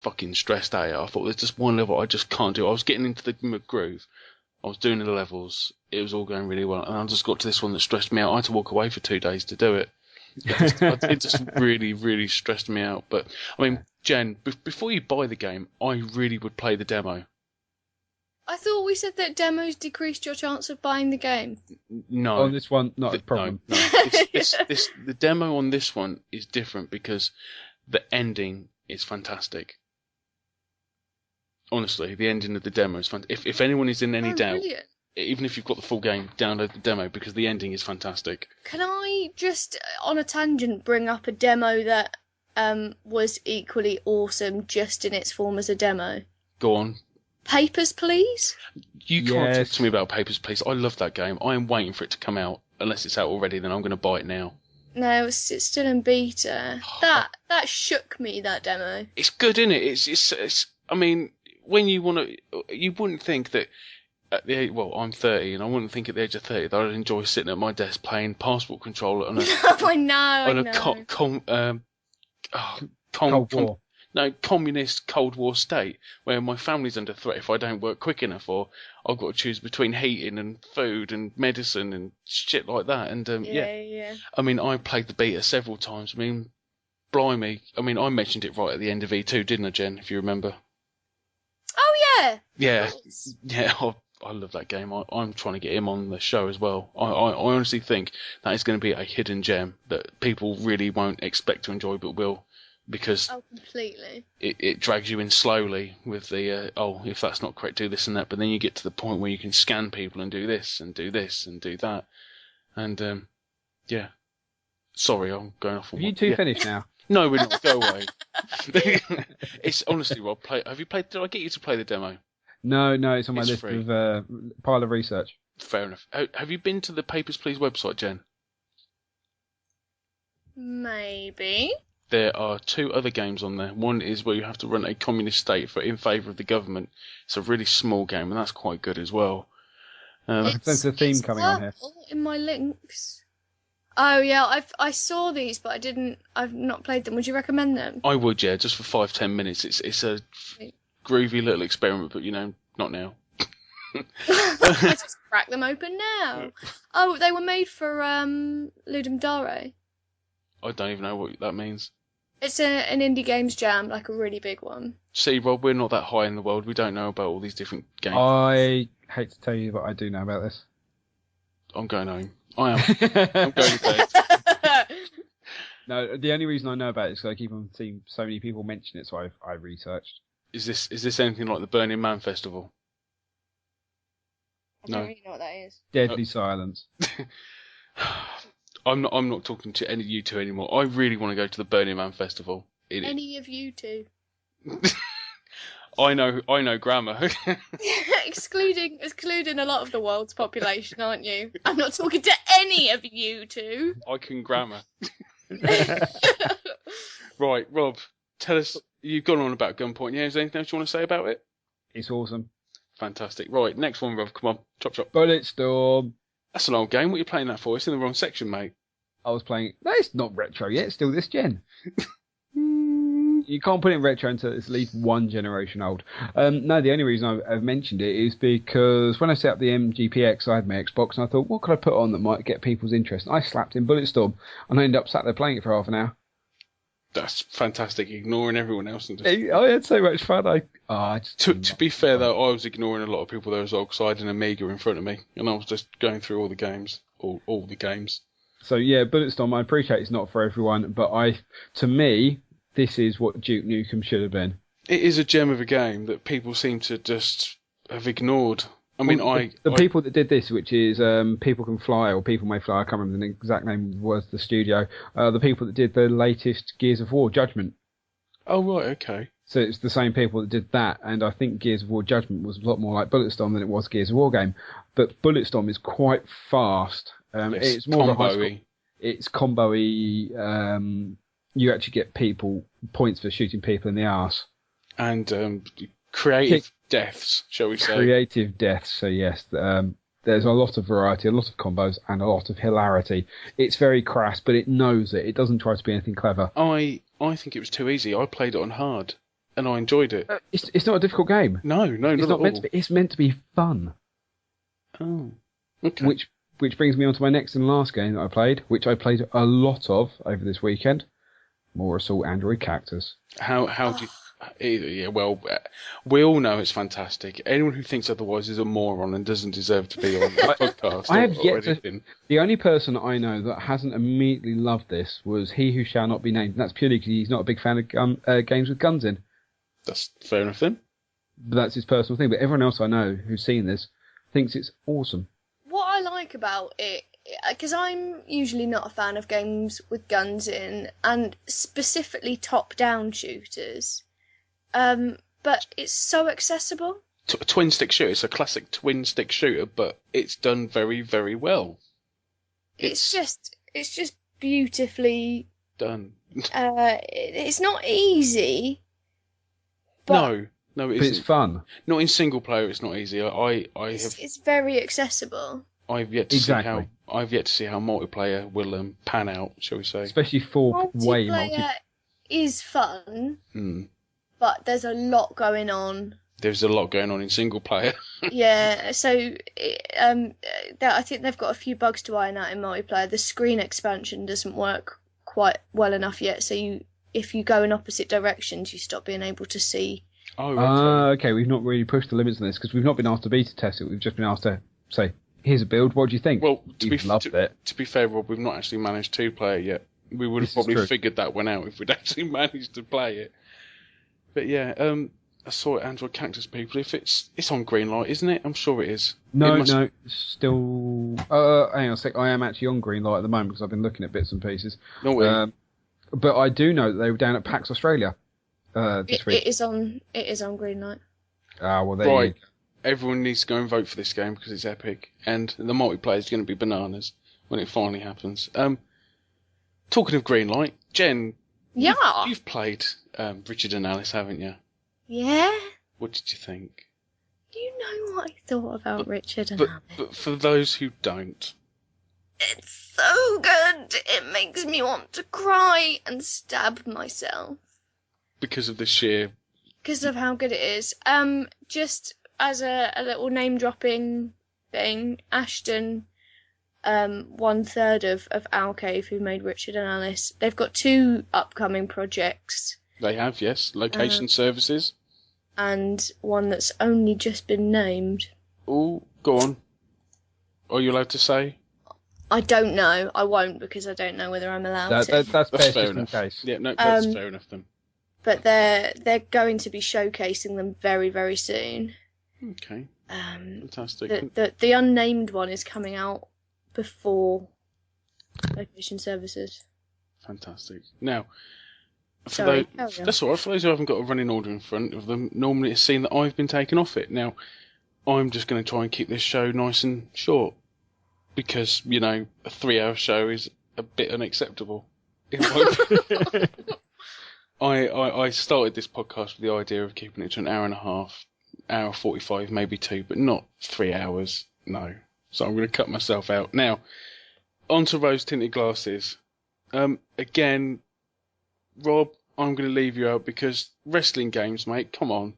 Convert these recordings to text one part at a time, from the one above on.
fucking stressed at it. I thought there's just one level I just can't do. I was getting into the groove. I was doing the levels. It was all going really well. And I just got to this one that stressed me out. I had to walk away for 2 days to do it. It just really, really stressed me out. But, I mean, Jen, before you buy the game, I really would play the demo. I thought we said that demos decreased your chance of buying the game. No. On this one, not a problem. No. The demo on this one is different because the ending is fantastic. Honestly, the ending of the demo is fantastic. If anyone is in any doubt, brilliant. Even if you've got the full game, download the demo because the ending is fantastic. Can I just, on a tangent, bring up a demo that was equally awesome just in its form as a demo? Go on. Papers, Please? You can't talk to me about Papers, Please. I love that game. I am waiting for it to come out. Unless it's out already, then I'm going to buy it now. No, it's still in beta. That shook me, that demo. It's good, isn't it? It's I mean, when you want to... You wouldn't think that... At the age, well, I'm 30, and I wouldn't think at the age of 30 that I'd enjoy sitting at my desk playing Passport Controller on a... Cold War. No, communist Cold War state where my family's under threat if I don't work quick enough, or I've got to choose between heating and food and medicine and shit like that. And yeah. I mean, I played the beta several times. I mean, blimey. I mean, I mentioned it right at the end of E2, didn't I, Jen? If you remember. Oh yeah. Yeah, yeah. I love that game. I'm trying to get him on the show as well. I honestly think that is going to be a hidden gem that people really won't expect to enjoy, but will. Because completely. It drags you in slowly with the, if that's not correct, do this and that. But then you get to the point where you can scan people and do this and do this and do that. And, yeah. Sorry, I'm going off on Have you two finished now? No, we're not. Go away. It's honestly, Rob, have you played, did I get you to play the demo? No, it's on my list free. of pile of research. Fair enough. Have you been to the Papers, Please website, Jen? Maybe. There are 2 other games on there. One is where you have to run a communist state in favour of the government. It's a really small game, and that's quite good as well. I can sense a theme coming on here. In my links. Oh yeah, I saw these, but I've not played them. Would you recommend them? I would, yeah, just for 5-10 minutes. It's a groovy little experiment, but not now. Let's just crack them open now. Oh, they were made for Ludum Dare. I don't even know what that means. It's an indie games jam, like a really big one. See, Rob, we're not that high in the world. We don't know about all these different games. I hate to tell you, but I do know about this. I'm going home. I am. I'm going to bed. No, the only reason I know about it is because I keep on seeing so many people mention it, so I researched. Is this anything like the Burning Man Festival? I don't really know what that is. Deadly Silence. I'm not talking to any of you two anymore. I really want to go to the Burning Man Festival. Any of you two? I know grammar. excluding a lot of the world's population, aren't you? I'm not talking to any of you two. I can grammar. Right, Rob, tell us. You've gone on about Gunpoint. Yeah, is there anything else you want to say about it? It's awesome. Fantastic. Right, next one, Rob. Come on, chop. Bulletstorm. That's an old game. What are you playing that for? It's in the wrong section, mate. I was playing... No, it's not retro yet. It's still this gen. You can't put it in retro until it's at least 1 generation old. No, the only reason I've mentioned it is because when I set up the MGPX, I had my Xbox, and I thought, what could I put on that might get people's interest? And I slapped in Bulletstorm, and I ended up sat there playing it for half an hour. That's fantastic, ignoring everyone else. And just... I had so much fun. To be fair, though, I was ignoring a lot of people there as well, because I had an Amiga in front of me, and I was just going through all the games. All the games. So, yeah, Bulletstorm, I appreciate it's not for everyone, but to me, this is what Duke Nukem should have been. It is a gem of a game that people seem to just have ignored. I mean, the people that did this, which is People Can Fly, or People May Fly, I can't remember the exact name was the studio, the people that did the latest Gears of War, Judgment. Oh, right, okay. So it's the same people that did that, and I think Gears of War Judgment was a lot more like Bulletstorm than it was Gears of War game. But Bulletstorm is quite fast. It's more of a high school. It's combo-y. You actually get points for shooting people in the arse. And creative deaths, shall we say. Creative deaths, so yes. There's a lot of variety, a lot of combos, and a lot of hilarity. It's very crass, but it knows it. It doesn't try to be anything clever. I think it was too easy. I played it on hard, and I enjoyed it. It's not a difficult game. No, It's not not at meant all. to be. It's meant to be fun. Oh, okay. Which brings me on to my next and last game that I played, which I played a lot of over this weekend. More Assault Android Cactus. How do you... Yeah, well, we all know it's fantastic. Anyone who thinks otherwise is a moron and doesn't deserve to be on a podcast. I have or yet to. anything. The only person I know that hasn't immediately loved this was He Who Shall Not Be Named, and that's purely because he's not a big fan of games with guns in. That's fair enough then. But that's his personal thing. But everyone else I know who's seen this thinks it's awesome. What I like about it, because I'm usually not a fan of games with guns in, and specifically top-down shooters, but it's so accessible. A twin stick shooter. It's a classic twin stick shooter, but it's done very, very well. It's just beautifully done. It's not easy, No, it But isn't. it's fun. Not in single player. It's not easy. it's very accessible. I've yet to Exactly. see how multiplayer will pan out. Shall we say? Especially for way Multiplayer is fun, Hmm. but there's a lot going on. There's a lot going on in single player. Yeah, so I think they've got a few bugs to iron out in multiplayer. The screen expansion doesn't work quite well enough yet, so if you go in opposite directions, you stop being able to see. Oh, okay. Okay, we've not really pushed the limits on this because we've not been asked to beta test it. We've just been asked to say, here's a build, what do you think? Well, You've loved it. to be fair, Rob, we've not actually managed to play it yet. We would have This is probably true. figured that one out if we'd actually managed to play it. But yeah, I saw it, Android Cactus people. If it's on Greenlight, isn't it? I'm sure it is. No, still... hang on a sec, I am actually on Greenlight at the moment because I've been looking at bits and pieces. No way. But I do know that they were down at PAX Australia this week. It is on Greenlight. Ah, well, there Right. you go. Everyone needs to go and vote for this game because it's epic, and the multiplayer is going to be bananas when it finally happens. Talking of Greenlight, Jen, Yeah. you've played Richard and Alice, haven't you? Yeah. What did you think? You know what I thought about Richard and But Alice. but for those who don't, It's so good. It makes me want to cry and stab myself because of the sheer... because of how good it is. Just as a little name dropping thing, Ashton, 1/3 of Owl Cave, who made Richard and Alice, they've got 2 upcoming projects They have, yes. Location services. and one that's only just been named. Oh, go on. Are you allowed to say? I don't know. I won't because I don't know whether I'm allowed to. That's That's best fair just in enough. case. Yeah, no, that's fair enough then. But they're going to be showcasing them very, very soon. Okay, fantastic. The unnamed one is coming out before Location Services. Fantastic. Now, Sorry, carry on. that's all right. For those who haven't got a running order in front of them, normally it's seen that I've been taken off it. Now, I'm just going to try and keep this show nice and short because, a 3-hour show is a bit unacceptable. I started this podcast with the idea of keeping it to an hour and a half, hour 45, maybe 2, but not 3 hours. No. So I'm going to cut myself out. Now, on to rose tinted glasses. Again, Rob, I'm going to leave you out because wrestling games, mate, come on.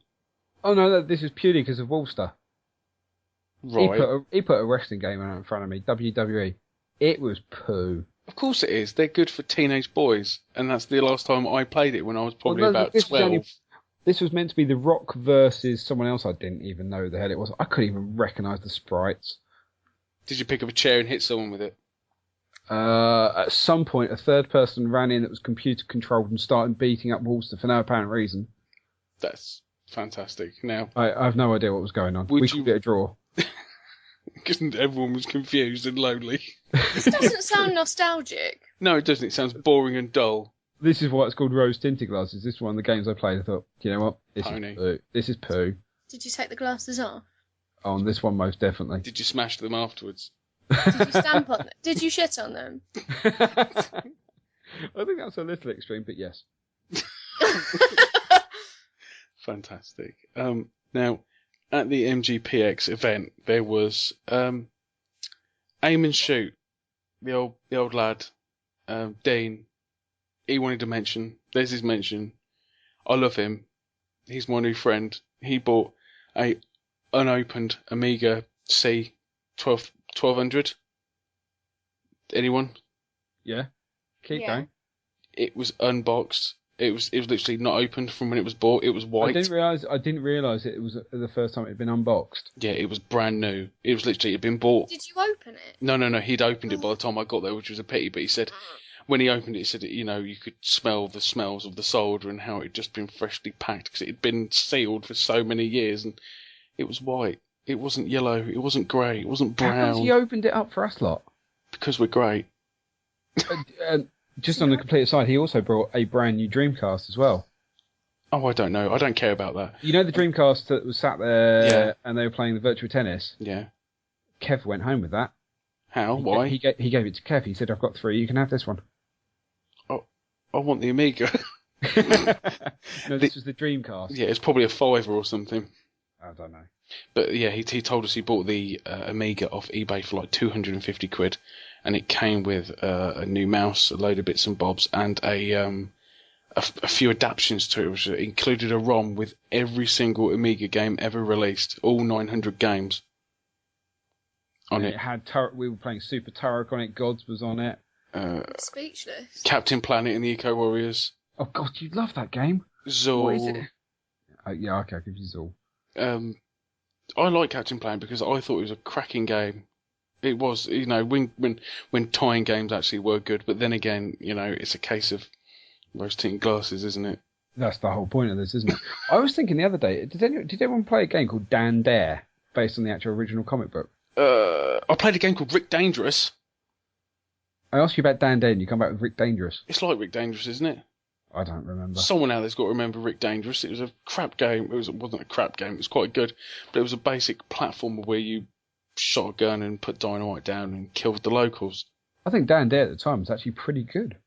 Oh no, this is purely because of Wolster. Right. He put a wrestling game out in front of me, WWE. It was poo. Of course it is. They're good for teenage boys. And that's the last time I played it when I was probably about 12. This was meant to be The Rock versus someone else I didn't even know who the hell it was. I couldn't even recognise the sprites. Did you pick up a chair and hit someone with it? At some point, a third person ran in that was computer controlled and started beating up Wolster for no apparent reason. That's fantastic. Now, I have no idea what was going on. We could get a draw. because everyone was confused and lonely. This doesn't sound nostalgic. No, it doesn't. It sounds boring and dull. This is why it's called Rose Tinted Glasses. This is one of the games I played. I thought, you know what? This Pony. is poo. This is poo. Did you take the glasses off? On this one, most definitely. Did you smash them afterwards? Did you stamp on them? Did you shit on them? I think that's a little extreme, but yes. Fantastic. Now, at the MGPX event, there was Aim and Shoot. The old lad, Dean. He wanted a mention. There's his mention. I love him. He's my new friend. He bought a unopened Amiga C 1200. Anyone? Yeah. Keep Yeah. going. It was unboxed. It was literally not opened from when it was bought. It was white. I didn't realise it was the first time it had been unboxed. Yeah, it was brand new. It was literally, it had been bought. Did you open it? No, he'd opened it by the time I got there, which was a pity, but he said, when he opened it, he said, you could smell the smells of the solder and how it had just been freshly packed, because it had been sealed for so many years, and it was white. It wasn't yellow, it wasn't grey, it wasn't How brown. come he opened it up for us lot? Because we're great. Just on the complete side, he also brought a brand new Dreamcast as well. Oh, I don't know. I don't care about that. You know the Dreamcast that was sat there Yeah. and they were playing the virtual tennis? Yeah. Kev went home with that. How? Why? He gave it to Kev. He said, I've got 3, you can have this one. I want the Amiga. No, this was the Dreamcast. Yeah, it's probably a £5 or something. I don't know. But yeah, he told us he bought the Amiga off eBay for like 250 quid, and it came with a new mouse, a load of bits and bobs, and a few adaptions to it, which included a ROM with every single Amiga game ever released, all 900 games on And it. it had we were playing Super Turok on it. Gods was on it. Speechless. Captain Planet and the Eco Warriors. Oh God, you'd love that game. Zol. What is it? Yeah, okay, I'll give you Zol. I like Captain Planet because I thought it was a cracking game. It was, when tying games actually were good, but then again, it's a case of rose-tinted glasses, isn't it? That's the whole point of this, isn't it? I was thinking the other day, did anyone play a game called Dan Dare, based on the actual original comic book? I played a game called Rick Dangerous. I asked you about Dan Dare and you come back with Rick Dangerous. It's like Rick Dangerous, isn't it? I don't remember. Someone out there's got to remember Rick Dangerous. It was a crap game. It wasn't a crap game. It was quite good, but it was a basic platformer where you shot a gun and put dynamite down and killed the locals. I think Dan Dare at the time was actually pretty good.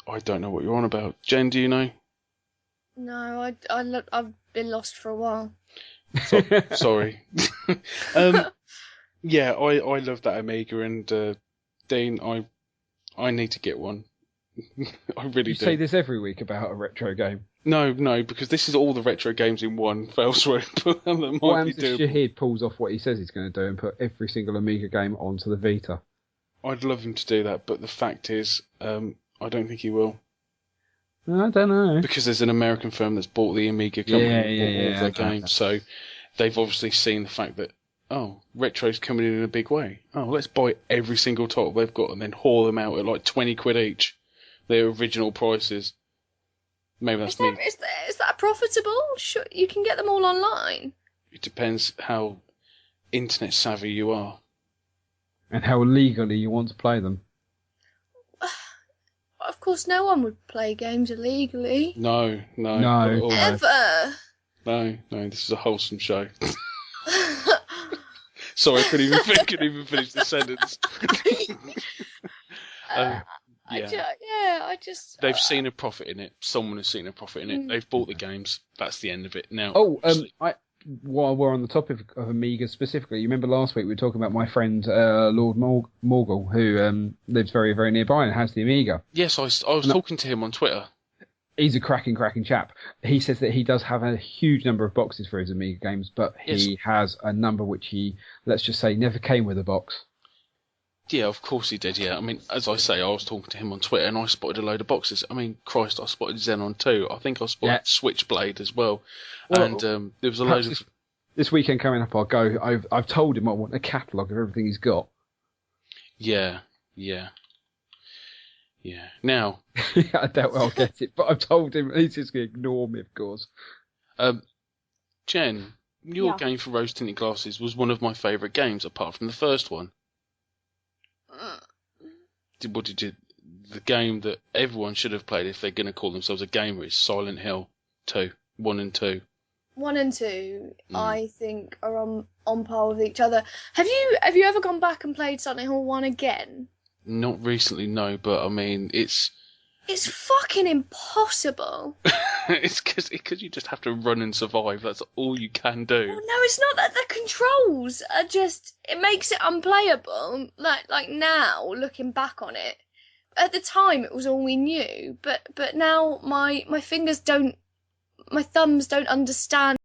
I don't know what you're on about. Jen, do you know? No, I've been lost for a while. Sorry. Yeah, I love that Amiga, and Dean, I need to get one. I really do. You say this every week about a retro game. No, because this is all the retro games in one fell swoop. What happens if Shahid pulls off what he says he's going to do and put every single Amiga game onto the Vita? I'd love him to do that, but the fact is, I don't think he will. I don't know. Because there's an American firm that's bought the Amiga company and bought all their games, that. so they've obviously seen the fact that, retro's coming in a big way. Let's buy every single title they've got and then haul them out at like 20 quid each. Their original prices. Maybe that's me. Is that profitable? Sure, you can get them all online. It depends how internet savvy you are. And how legally you want to play them. Of course, no one would play games illegally. No. Ever. No, this is a wholesome show. Sorry, I couldn't even finish the sentence. I just. They've seen a profit in it. Someone has seen a profit in it. They've bought the games. That's the end of it. Now. While we're on the topic of Amiga specifically, you remember last week we were talking about my friend Lord Morgul, who lives very, very nearby and has the Amiga. Yes, I was talking to him on Twitter. He's a cracking chap. He says that he does have a huge number of boxes for his Amiga games, but he has a number which he, let's just say, never came with a box. Yeah, of course he did, yeah. I mean, as I say, I was talking to him on Twitter and I spotted a load of boxes. I mean, Christ, I spotted Xenon 2. I think I spotted Switchblade as well. And there was a load of... This weekend coming up, I'll go... I've told him I want a catalogue of everything he's got. Yeah. Now... I doubt I'll get it, but I've told him he's just going to ignore me, of course. Jen, your game for Rose Tinted Glasses was one of my favourite games, apart from the first one. The game that everyone should have played if they're going to call themselves a gamer is Silent Hill 2, 1 and 2. 1 and 2, I think, are on par with each other. Have you ever gone back and played Silent Hill 1 again? Not recently, no, but I mean, it's fucking impossible. It's because you just have to run and survive. That's all you can do. Well, no, it's not that the controls are just... It makes it unplayable. Like now, looking back on it. At the time, it was all we knew. But now my fingers don't my thumbs don't understand